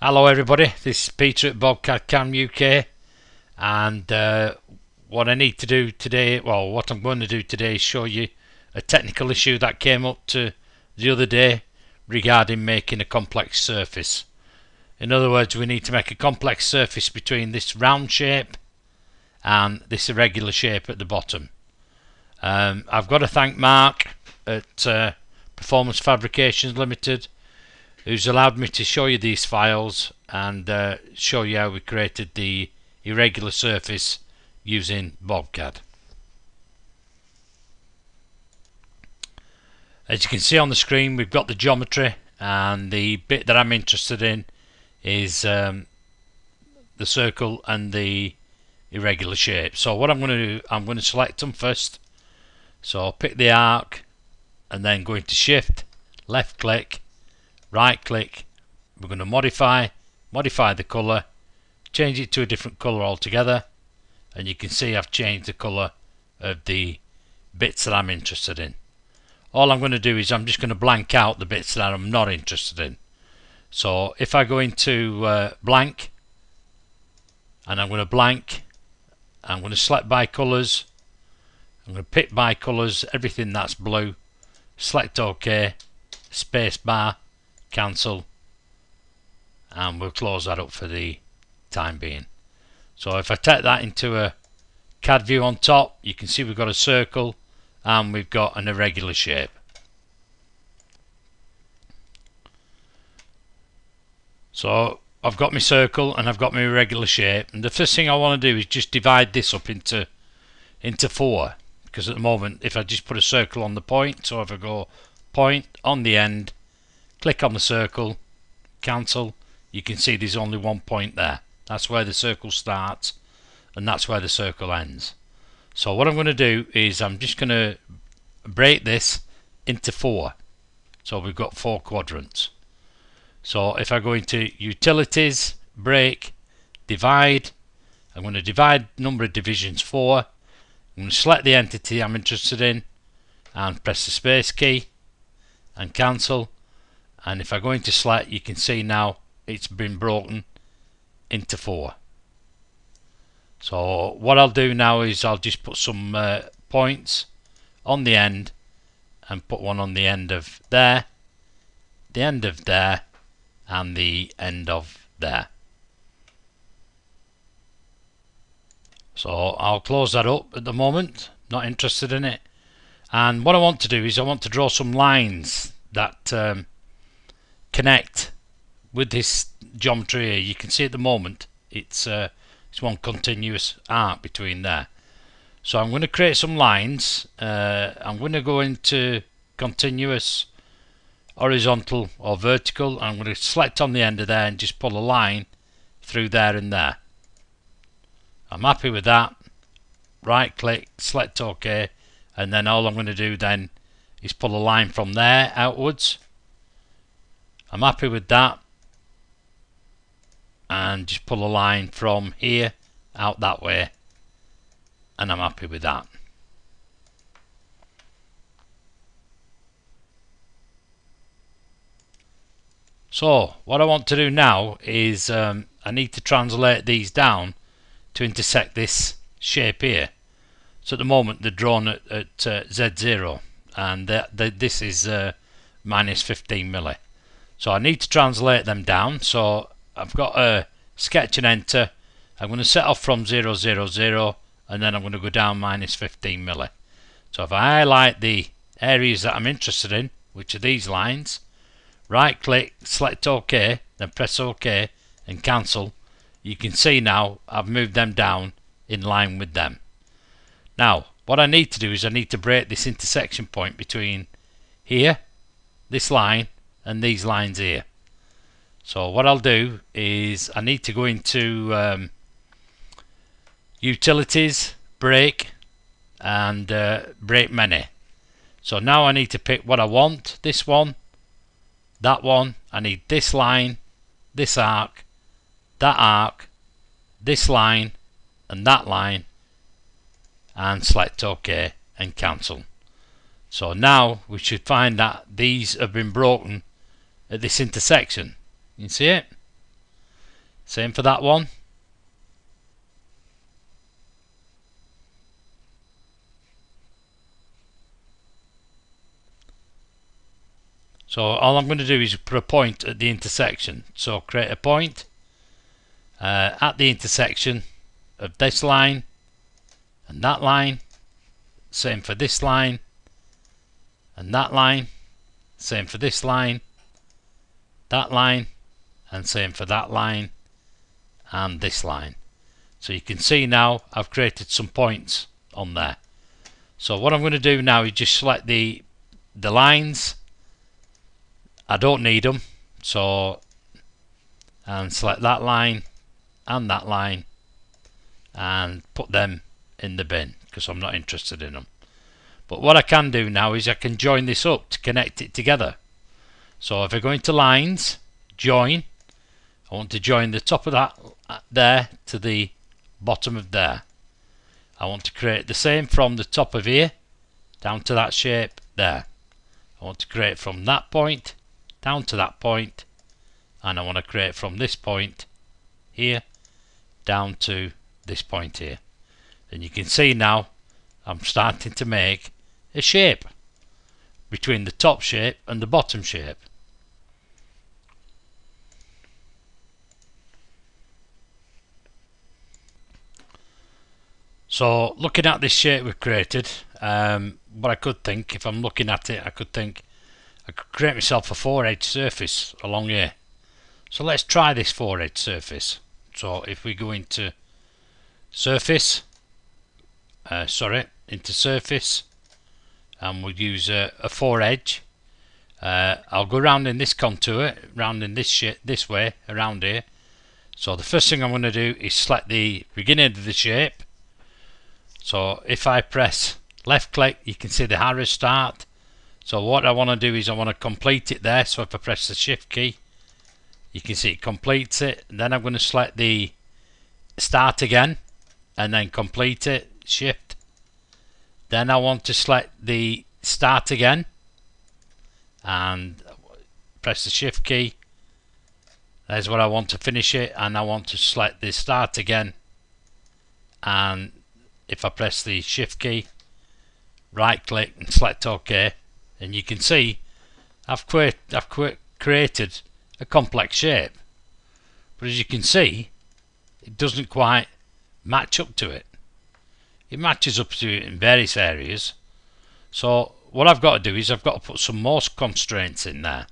Hello everybody, this is Peter at BobCAD V UK, and what I need to do today, well what I'm going to do today is show you a technical issue that came up the other day regarding making a complex surface. In other words, we need to make a complex surface between this round shape and this irregular shape at the bottom. I've got to thank Mark at Performance Fabrications Limited, who's allowed me to show you these files and show you how we created the irregular surface using BobCAD. As you can see on the screen, we've got the geometry, and the bit that I'm interested in is the circle and the irregular shape. So what I'm going to do, I'm going to select them first. So I'll pick the arc and then go into Shift, left click, right click. We're going to modify the colour, change it to a different colour altogether, and you can see I've changed the colour of the bits that I'm interested in. All I'm going to do is I'm just going to blank out the bits that I'm not interested in. So if I go into blank, and I'm going to blank, I'm going to select by colours, I'm going to pick by colours everything that's blue, select OK, space bar, cancel, and we'll close that up for the time being. So if I take that into a CAD view on top, you can see we've got a circle and we've got an irregular shape. So I've got my circle and I've got my irregular shape, and the first thing I want to do is just divide this up into 4, because at the moment if I just put a circle on the point, so if I go point on the end, click on the circle, cancel, you can see there's only one point there. That's where the circle starts and that's where the circle ends. So what I'm going to do is I'm just going to break this into 4. So we've got 4 quadrants. So if I go into Utilities, Break, Divide, I'm going to divide number of divisions 4. I'm going to select the entity I'm interested in and press the space key and cancel. And if I go into select, you can see now it's been broken into 4. So what I'll do now is I'll just put some points on the end and put one on the end of there, the end of there, and the end of there. So I'll close that up at the moment, not interested in it. And what I want to do is I want to draw some lines that connect with this geometry here. You can see at the moment it's one continuous arc between there. So I'm going to create some lines. I'm going to go into continuous, horizontal or vertical. I'm going to select on the end of there and just pull a line through there and there. I'm happy with that. Right click, select OK, and then all I'm going to do then is pull a line from there outwards. I'm happy with that, and just pull a line from here out that way, and I'm happy with that. So what I want to do now is I need to translate these down to intersect this shape here. So at the moment they're drawn at Z0, and this is minus 15 milli. So I need to translate them down. So I've got a sketch and enter. I'm going to set off from 0, 0, 0, and then I'm going to go down minus 15 milli. So if I highlight the areas that I'm interested in, which are these lines, right click, select OK, then press OK and cancel, you can see now I've moved them down in line with them. Now what I need to do is I need to break this intersection point between here, this line, and these lines here. So what I'll do is I need to go into Utilities, Break, and Break Many. So now I need to pick what I want. This one, that one. I need this line, this arc, that arc, this line, and that line, and select OK and cancel. So now we should find that these have been broken at this intersection. You see it? Same for that one. So all I'm going to do is put a point at the intersection. So create a point at the intersection of this line and that line. Same for this line and that line. Same for this line, that line, and same for that line and this line. So you can see now I've created some points on there. So what I'm going to do now is just select the lines. I don't need them, so, and select that line and put them in the bin because I'm not interested in them. But what I can do now is I can join this up to connect it together. So if I go into lines, join, I want to join the top of that there to the bottom of there. I want to create the same from the top of here down to that shape there. I want to create from that point down to that point, and I want to create from this point here down to this point here. And you can see now I'm starting to make a shape between the top shape and the bottom shape. So looking at this shape we've created, what I could think, if I'm looking at it, I could think I could create myself a 4-edge surface along here. So let's try this 4-edge surface. So if we go into surface, into surface, and we'll use a 4-edge. I'll go around in this contour, round in this way, around here. So the first thing I'm going to do is select the beginning of the shape. So if I press left click, you can see the arrow start. So what I want to do is I want to complete it there. So if I press the shift key, you can see it completes it. Then I'm going to select the start again and then complete it, shift. Then I want to select the start again and press the shift key. There's where I want to finish it, and I want to select the start again, and if I press the shift key, right click and select OK, and you can see I've created a complex shape, but as you can see it doesn't quite match up to it. It matches up to it in various areas. So what I've got to do is I've got to put some more constraints in there.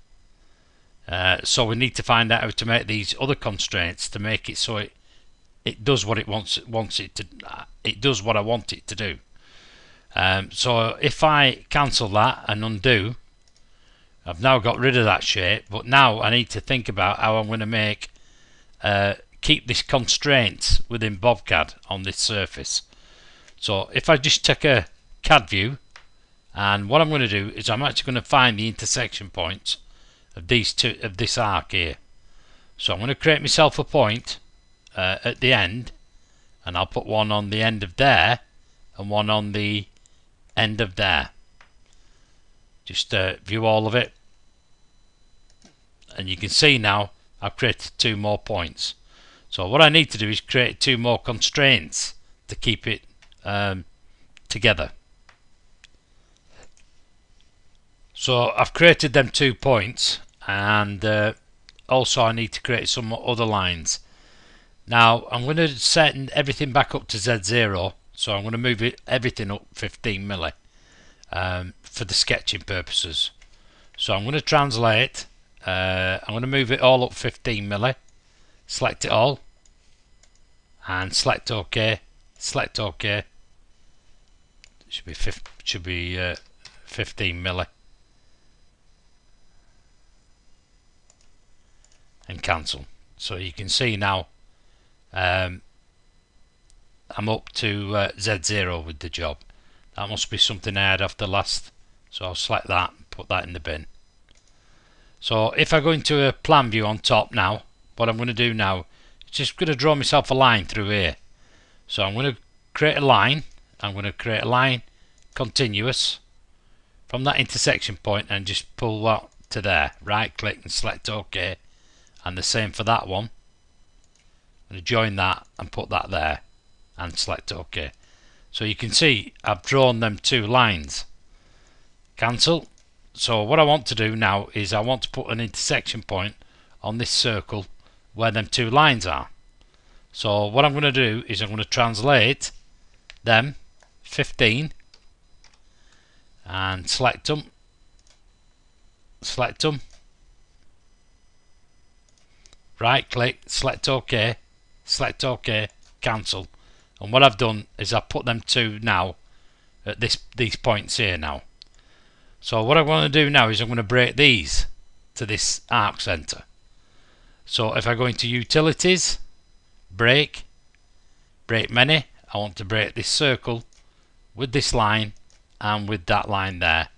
So we need to find out how to make these other constraints to make it so it does what it wants it to. It does what I want it to do. So if I cancel that and undo, I've now got rid of that shape. But now I need to think about how I'm going to make keep this constraints within BobCAD on this surface. So if I just take a CAD view, and what I'm going to do is I'm actually going to find the intersection points of these two, of this arc here. So I'm going to create myself a point at the end, and I'll put one on the end of there and one on the end of there. Just view all of it, and you can see now I've created 2 more points. So what I need to do is create 2 more constraints to keep it together. So I've created them 2 points, and also I need to create some other lines. Now I'm going to set everything back up to Z0, so I'm going to move everything up 15 milli for the sketching purposes. So I'm going to translate, I'm going to move it all up 15 milli, select it all, and select OK, select OK. It should be 15 milli. And cancel. So you can see now I'm up to Z0 with the job. That must be something I had after last, so I'll select that and put that in the bin. So if I go into a plan view on top now, what I'm going to do now is just going to draw myself a line through here. So I'm going to create a line. I'm going to create a line continuous from that intersection point and just pull that to there. Right click and select OK. And the same for that one. I'm going to join that and put that there and select OK. So you can see I've drawn them two lines. Cancel. So what I want to do now is I want to put an intersection point on this circle where them two lines are. So what I'm going to do is I'm going to translate them 15 and select them, right click, select OK, cancel. And what I've done is I've put them two now at these points here now. So what I want to do now is I'm going to break these to this arc center. So if I go into utilities, break many, I want to break this circle with this line and with that line there.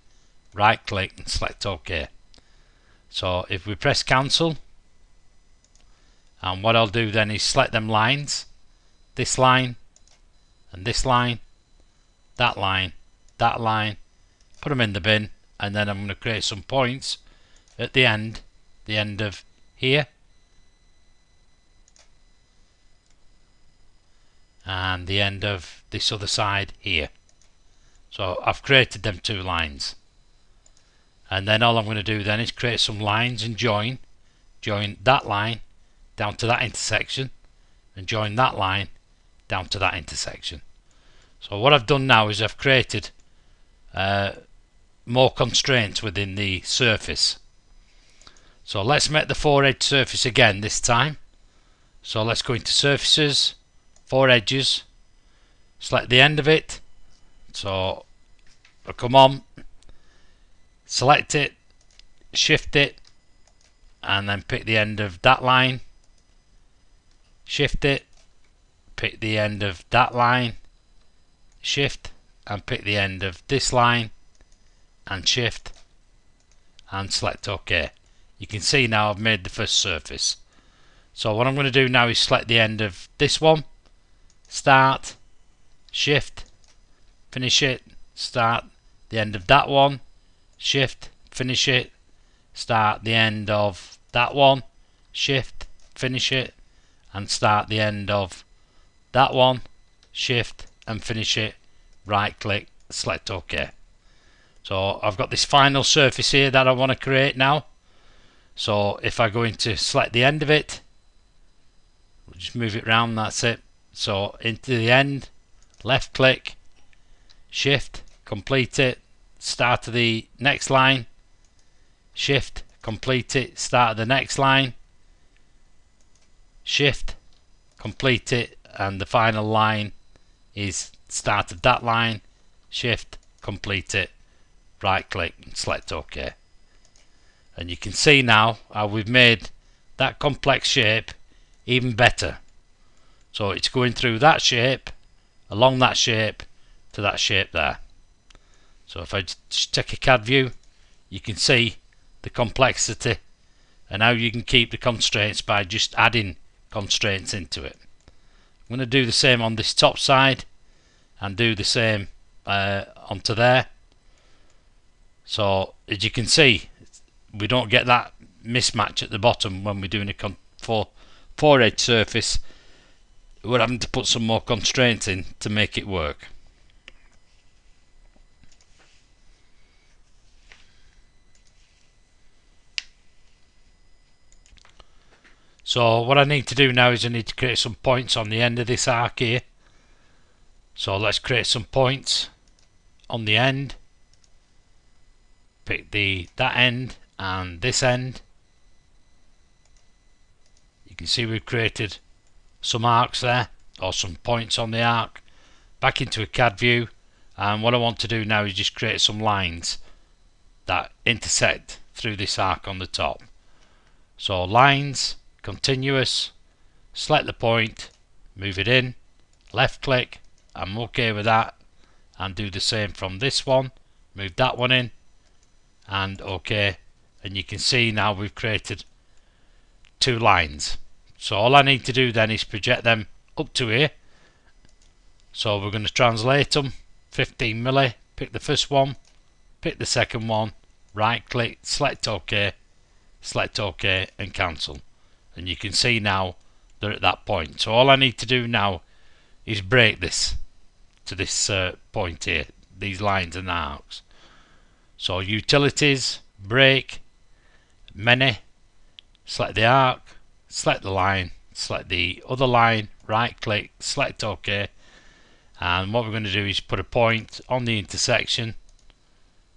Right click and select OK. So if we press cancel, and what I'll do then is select them lines, this line and this line, that line, put them in the bin, and then I'm going to create some points at the end of here and the end of this other side here. So I've created them two lines, and then all I'm going to do then is create some lines and join that line down to that intersection and join that line down to that intersection. So what I've done now is I've created more constraints within the surface. So let's make the 4-edge surface again this time. So let's go into surfaces, 4 edges, select the end of it. So I'll come on, select it, shift it, and then pick the end of that line, shift it, pick the end of that line, shift, and pick the end of this line and shift and select OK. You can see now I've made the first surface. So what I'm going to do now is select the end of this one, start, shift, finish it, start the end of that one, shift, finish it, start the end of that one, shift, finish it, and start the end of that one, shift and finish it, right click, select OK. So I've got this final surface here that I want to create now. So if I go into select the end of it, we'll just move it round, that's it. So into the end, left click, shift, complete it, start to the next line, shift, complete it, start the next line, shift, complete it, and the final line is start of that line, shift, complete it, right click and select OK. And you can see now how we've made that complex shape even better. So it's going through that shape, along that shape, to that shape there. So if I just take a CAD view, you can see the complexity and how you can keep the constraints by just adding constraints into it. I'm going to do the same on this top side and do the same onto there. So as you can see, we don't get that mismatch at the bottom when we're doing a 4-edge surface. We're having to put some more constraints in to make it work. So what I need to do now is I need to create some points on the end of this arc here. So let's create some points on the end. Pick that end and this end. You can see we've created some arcs there, or some points on the arc. Back into a CAD view, and what I want to do now is just create some lines that intersect through this arc on the top. So lines, continuous, select the point, move it in, left click, I'm OK with that, and do the same from this one, move that one in, and OK. And you can see now we've created two lines. So all I need to do then is project them up to here. So we're going to translate them 15 milli, pick the first one, pick the second one, right click, select OK, and cancel. And you can see now they're at that point. So all I need to do now is break this to this point here, these lines and arcs. So utilities, break, many, select the arc, select the line, select the other line, right click, select OK, and what we're going to do is put a point on the intersection,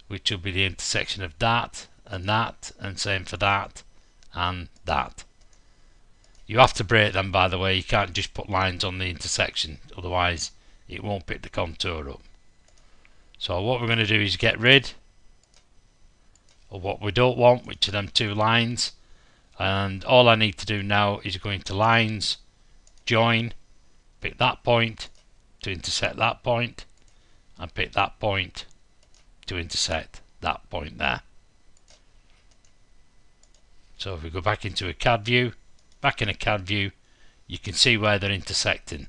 which will be the intersection of that, and same for that and that. You have to break them, by the way. You can't just put lines on the intersection, otherwise it won't pick the contour up. So what we're going to do is get rid of what we don't want, which are them two lines, and all I need to do now is go into lines, join, pick that point to intersect that point, and pick that point to intersect that point there. So if we go back into a CAD view, back in a CAD view, you can see where they're intersecting.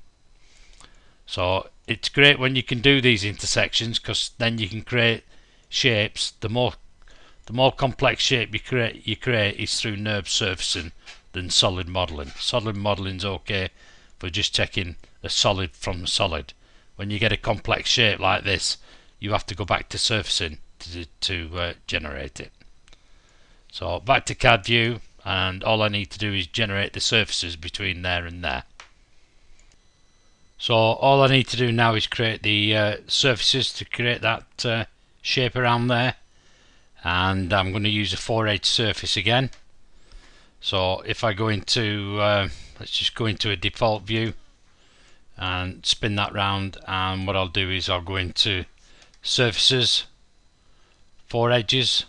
So it's great when you can do these intersections, because then you can create shapes. The more complex shape you create is through NURB surfacing than solid modeling. Solid modeling is okay for just taking a solid from a solid. When you get a complex shape like this, you have to go back to surfacing to generate it. So back to CAD view, and all I need to do is generate the surfaces between there and there. So all I need to do now is create the surfaces to create that shape around there, and I'm going to use a 4-edge surface again. So if I go into let's just go into a default view and spin that round, and what I'll do is I'll go into surfaces, 4 edges.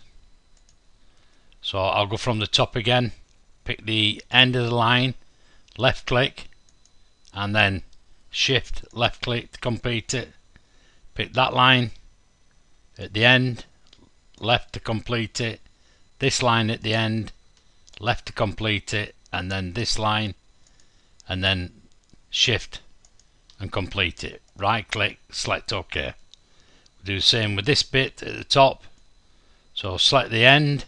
So I'll go from the top again, pick the end of the line, left click, and then shift left click to complete it. Pick that line at the end, left to complete it, this line at the end, left to complete it, and then this line, and then shift and complete it. Right click, select OK. We'll do the same with this bit at the top. So select the end,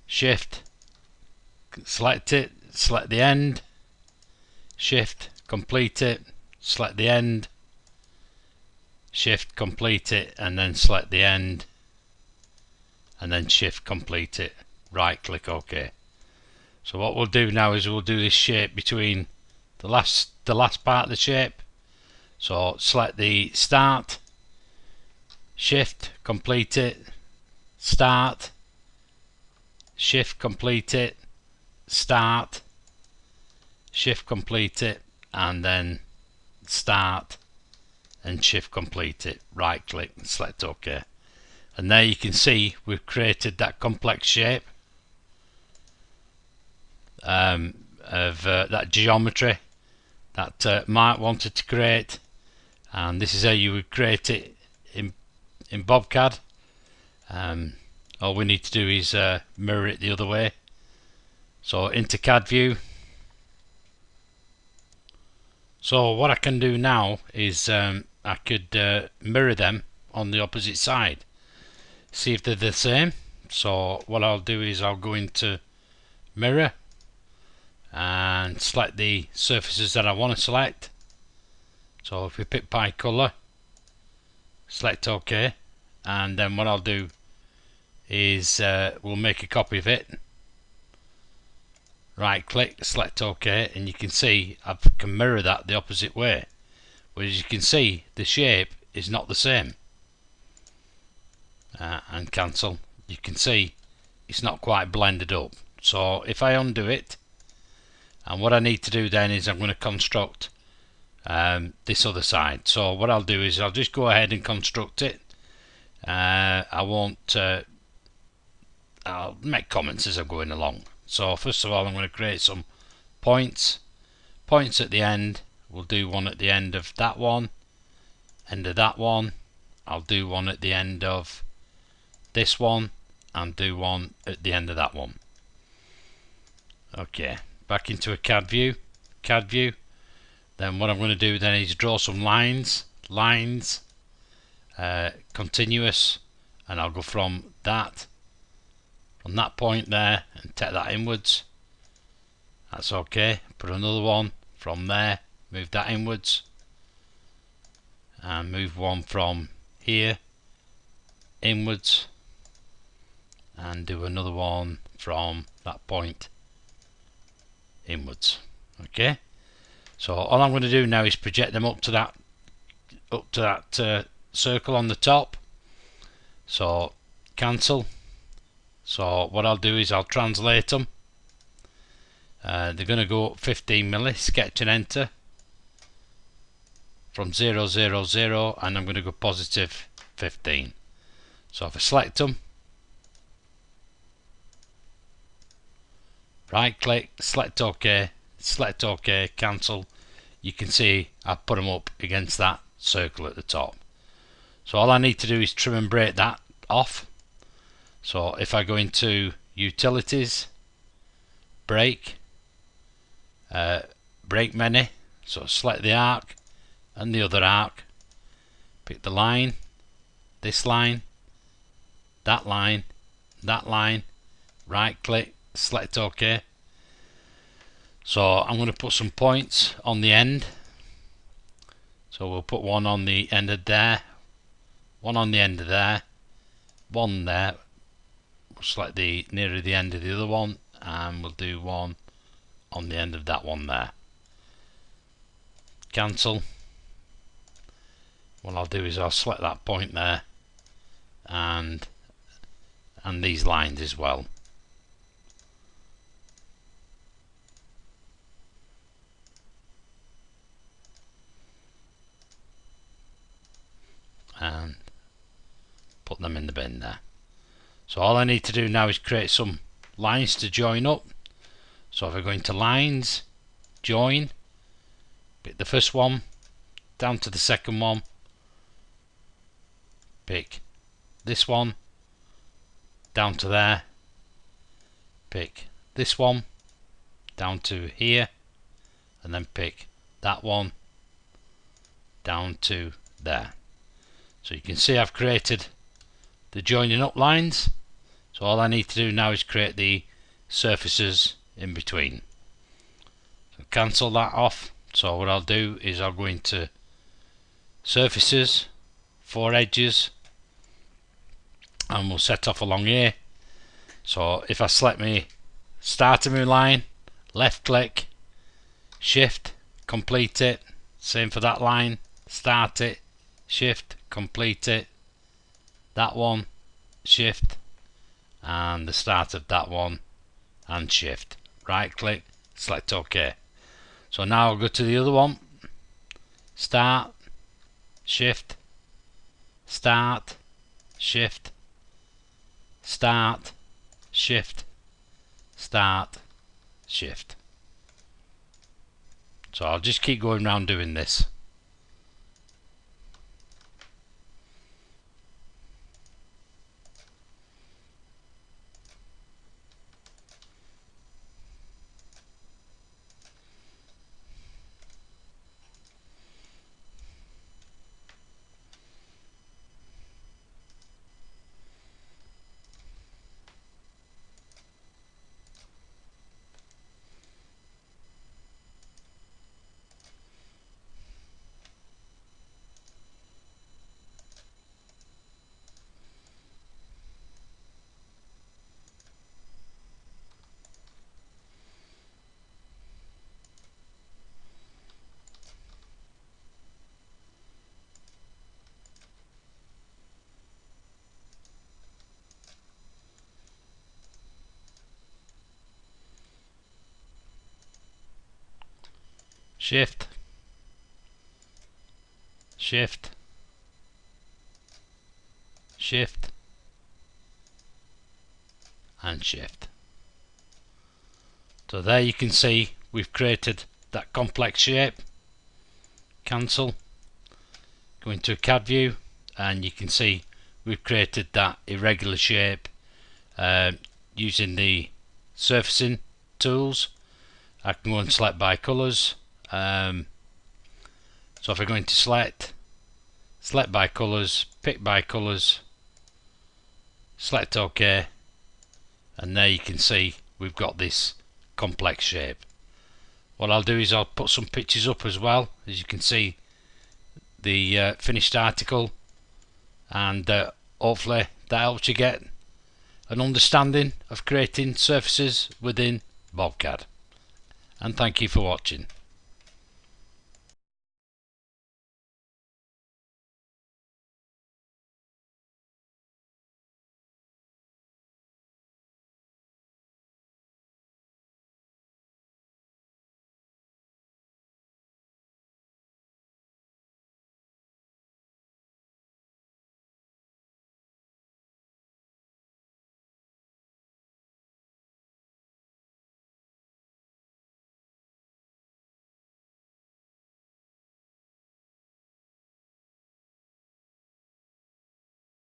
shift, select it, select the end, shift, complete it, select the end, shift, complete it, and then select the end, and then shift, complete it, right click OK. So what we'll do now is we'll do this shape between the last part of the shape. So select the start, shift, complete it, start, shift, complete it, start, shift, complete it, and then start and shift, complete it, right click and select OK. And there you can see we've created that complex shape of that geometry that Mark wanted to create, and this is how you would create it in BobCAD. All we need to do is mirror it the other way. So into CAD view. So what I can do now is I could mirror them on the opposite side, see if they're the same. So what I'll do is I'll go into mirror and select the surfaces that I want to select. So if we pick pie color, select OK, and then what I'll do is we'll make a copy of it, right click, select OK, and you can see I can mirror that the opposite way, but as you can see the shape is not the same, and cancel. You can see it's not quite blended up. So if I undo it, and what I need to do then is I'm going to construct this other side. So what I'll do is I'll just go ahead and construct it. I won't I'll make comments as I'm going along. So first of all I'm going to create some points at the end. We'll do one at the end of that one, end of that one. I'll do one at the end of this one, and do one at the end of that one. Okay, back into a CAD view. Then what I'm going to do then is draw some lines, continuous, and I'll go from that point there and take that inwards, That's okay. Put another one from there, move that inwards, and move one from here inwards, and do another one from that point inwards. Okay, so all I'm going to do now is project them up to that circle on the top. So cancel. So what I'll do is I'll translate them. They're going to go up 15 milli, sketch and enter from 0, 0, 0, and I'm going to go positive 15. So if I select them, right click, select OK, cancel, you can see I've put them up against that circle at the top. So all I need to do is trim and break that off. So if I go into utilities, break, break many, so select the arc and the other arc, pick the line, this line, that line, right click, select OK. So I'm going to put some points on the end. So we'll put one on the end of there, one on the end of there, one there. We'll select the nearer the end of the other one, and we'll do one on the end of that one there. Cancel. What I'll do is I'll select that point there, and these lines as well. And put them in the bin there. So all I need to do now is create some lines to join up. So if I go into lines, join, pick the first one, down to the second one, pick this one, down to there, pick this one, down to here, and then pick that one, down to there. So you can see I've created the joining up lines. So all I need to do now is create the surfaces in between. So cancel that off. So what I'll do is I'll go into surfaces, 4 edges, and we'll set off along here. So if I select me start a new line, left click, shift, complete it. Same for that line, start it, shift, complete it, that one, shift, and the start of that one, and shift, right click, select OK. So now I'll go to the other one, start, shift, start, shift, start, shift, start, shift. So I'll just keep going around doing this. Shift, shift, shift, and shift. So there you can see we've created that complex shape. Cancel, go into a CAD view, and you can see we've created that irregular shape using the surfacing tools. I can go and select by colours. So if I go into select by colours, pick by colours, select OK, and there you can see we've got this complex shape. what I'll do is I'll put some pictures up as well, as you can see the finished article, and hopefully that helps you get an understanding of creating surfaces within BobCAD. And thank you for watching.